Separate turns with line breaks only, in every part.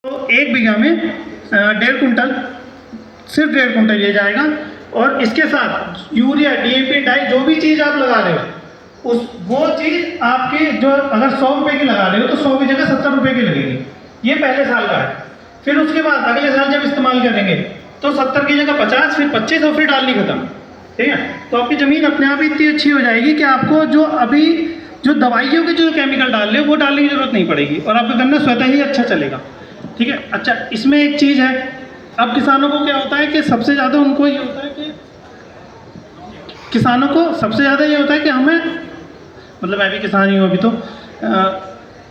तो 1 बीघा में 1.5 कुंटल, सिर्फ 1.5 कुंटल ये जाएगा। और इसके साथ यूरिया, डीएपी, डाई जो भी चीज़ आप लगा रहे हो वो चीज़ आपकी जो अगर 100 रुपये की लगा रहे हो तो 100 की जगह 70 रुपये की लगेगी। ये पहले साल का है। फिर उसके बाद अगले साल जब इस्तेमाल करेंगे तो 70 की जगह 50, फिर 25 और फिर डालनी खत्म। ठीक है, तो आपकी ज़मीन अपने आप ही इतनी अच्छी हो जाएगी कि आपको जो दवाइयों के जो केमिकल डाल रहे हो वो डालने की जरूरत नहीं पड़ेगी और आपका गन्ना स्वतः ही अच्छा चलेगा। ठीक है। अच्छा, इसमें एक चीज़ है, अब किसानों को क्या होता है कि सबसे ज़्यादा उनको ये होता है कि किसानों को सबसे ज़्यादा ये होता है कि हमें, मतलब मैं भी किसान ही हूँ अभी तो,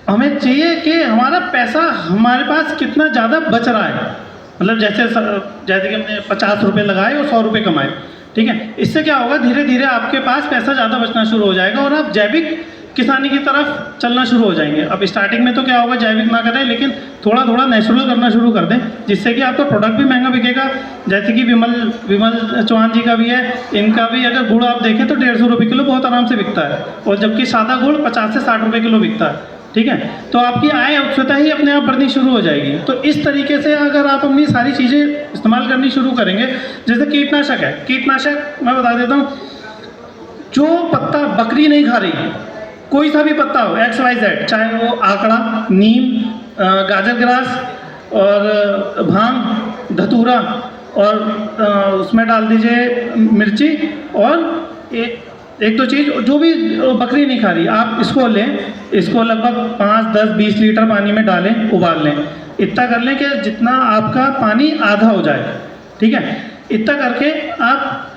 हमें चाहिए कि हमारा पैसा हमारे पास कितना ज़्यादा बच रहा है। मतलब जैसे कि हमने 50 रुपये लगाए और 100 रुपये कमाए। ठीक है, इससे क्या होगा, धीरे धीरे आपके पास पैसा ज़्यादा बचना शुरू हो जाएगा और आप जैविक किसानी की तरफ चलना शुरू हो जाएंगे। अब स्टार्टिंग में तो क्या होगा, जैविक ना करें, लेकिन थोड़ा थोड़ा नेचुरल करना शुरू कर दें, जिससे कि आपका प्रोडक्ट भी महंगा बिकेगा। जैसे कि विमल चौहान जी का भी है, इनका भी अगर गुड़ आप देखें तो 150 रुपये किलो बहुत आराम से बिकता है, और जबकि सादा गुड़ 50 से 60 रुपये किलो बिकता है। ठीक है, तो आपकी आय स्वतः ही अपने आप बढ़नी शुरू हो जाएगी। तो इस तरीके से अगर आप अपनी सारी चीज़ें इस्तेमाल करनी शुरू करेंगे, जैसे कीटनाशक है, कीटनाशक मैं बता देता हूँ, जो पत्ता बकरी नहीं खा रही, कोई सा भी पत्ता हो XYZ, चाहे वो आंकड़ा, नीम, गाजर ग्रास और भांग, धतूरा, और उसमें डाल दीजिए मिर्ची, और एक दो चीज़ जो भी बकरी नहीं खा रही, आप इसको लें, इसको लगभग 5, 10, 20 लीटर पानी में डालें, उबाल लें। इतना कर लें कि जितना आपका पानी आधा हो जाए। ठीक है, इतना करके आप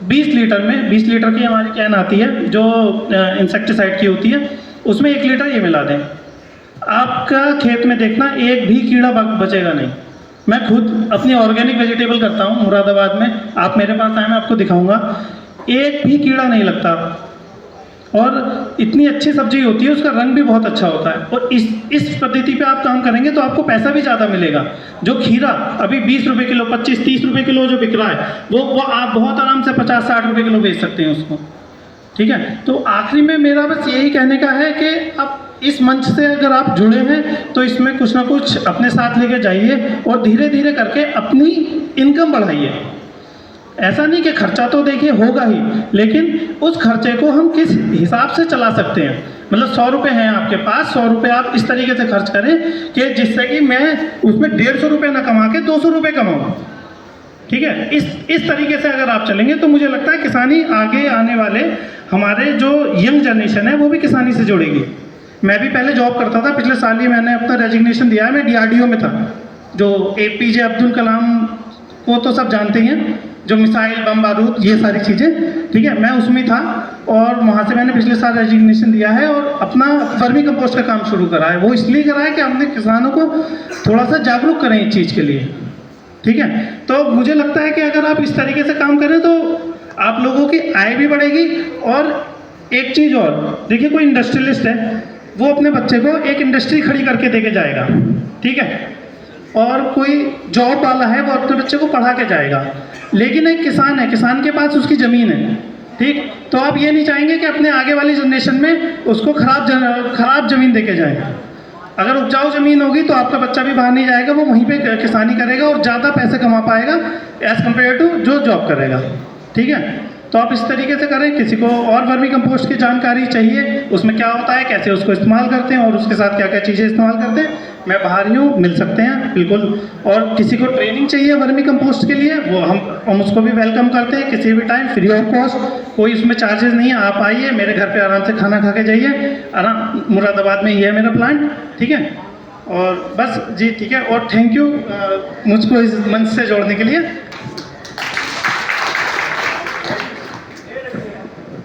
20 लीटर में, 20 लीटर की हमारी कैन आती है जो इंसेक्टिसाइड की होती है, उसमें 1 लीटर ये मिला दें। आपका खेत में देखना एक भी कीड़ा बचेगा नहीं। मैं खुद अपनी ऑर्गेनिक वेजिटेबल करता हूँ मुरादाबाद में, आप मेरे पास आए, मैं आपको दिखाऊंगा, एक भी कीड़ा नहीं लगता और इतनी अच्छी सब्जी होती है, उसका रंग भी बहुत अच्छा होता है। और इस पद्धति पे आप काम करेंगे तो आपको पैसा भी ज़्यादा मिलेगा। जो खीरा अभी 20 रुपये किलो, 25, 30 रुपये किलो जो बिक रहा है, वो आप बहुत आराम से 50, 60 रुपये किलो बेच सकते हैं उसको। ठीक है, तो आखिरी में मेरा बस यही कहने का है कि आप इस मंच से अगर आप जुड़े हैं तो इसमें कुछ ना कुछ अपने साथ लेके जाइए और धीरे धीरे करके अपनी इनकम बढ़ाइए। ऐसा नहीं कि खर्चा तो देखिए होगा ही, लेकिन उस खर्चे को हम किस हिसाब से चला सकते हैं। मतलब 100 रुपये हैं आपके पास, 100 रुपये आप इस तरीके से खर्च करें कि जिससे कि मैं उसमें 150 रुपये ना कमा के 200 रुपये कमाऊँ। ठीक है, इस तरीके से अगर आप चलेंगे तो मुझे लगता है किसानी आगे आने वाले हमारे जो यंग जनरेशन है वो भी किसानी से जुड़ेगी। मैं भी पहले जॉब करता था, पिछले साल ही मैंने अपना रेजिग्नेशन दिया है। मैं DRDO में था, जो APJ अब्दुल कलाम को तो सब जानते ही हैं, जो मिसाइल, बम बारूद, ये सारी चीज़ें। ठीक है, मैं उसमें था और वहाँ से मैंने पिछले साल रेजिग्नेशन दिया है और अपना वर्मी कंपोस्ट का काम शुरू करा है। वो इसलिए करा है कि हमने किसानों को थोड़ा सा जागरूक करें इस चीज़ के लिए। ठीक है, तो मुझे लगता है कि अगर आप इस तरीके से काम करें तो आप लोगों की आय भी बढ़ेगी। और एक चीज़ और देखिए, कोई इंडस्ट्रियलिस्ट है, वो अपने बच्चे को एक इंडस्ट्री खड़ी करके देके जाएगा। ठीक है, और कोई जॉब वाला है, वो अपने बच्चे को पढ़ा के जाएगा। लेकिन एक किसान है, किसान के पास उसकी ज़मीन है। ठीक, तो आप ये नहीं चाहेंगे कि अपने आगे वाली जनरेशन में उसको खराब ज़मीन देके जाए। अगर उपजाऊ ज़मीन होगी तो आपका बच्चा भी बाहर नहीं जाएगा, वो वहीं पे किसानी करेगा और ज़्यादा पैसे कमा पाएगा एज़ कम्पेयर टू जो जॉब करेगा। ठीक है, तो आप इस तरीके से करें। किसी को और वर्मी कंपोस्ट की जानकारी चाहिए, उसमें क्या होता है, कैसे उसको इस्तेमाल करते हैं और उसके साथ क्या क्या चीज़ें इस्तेमाल करते हैं, मैं बाहर ही हूँ, मिल सकते हैं बिल्कुल। और किसी को ट्रेनिंग चाहिए वर्मी कंपोस्ट के लिए, वो हम उसको भी वेलकम करते हैं किसी भी टाइम, फ्री ऑफ कॉस्ट, कोई उसमें चार्जेस नहीं है। आप आइए मेरे घर पे आराम से खाना खा के जाइए, आराम, मुरादाबाद में ही है मेरा प्लांट। ठीक है, और बस जी, ठीक है, और थैंक यू मुझको इस मंच से जोड़ने के लिए।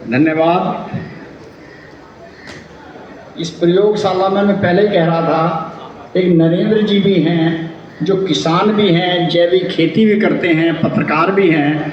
धन्यवाद। इस प्रयोगशाला में मैं पहले ही कह रहा था, एक नरेंद्र जी भी हैं जो किसान भी हैं, जैविक खेती भी करते हैं, पत्रकार भी हैं।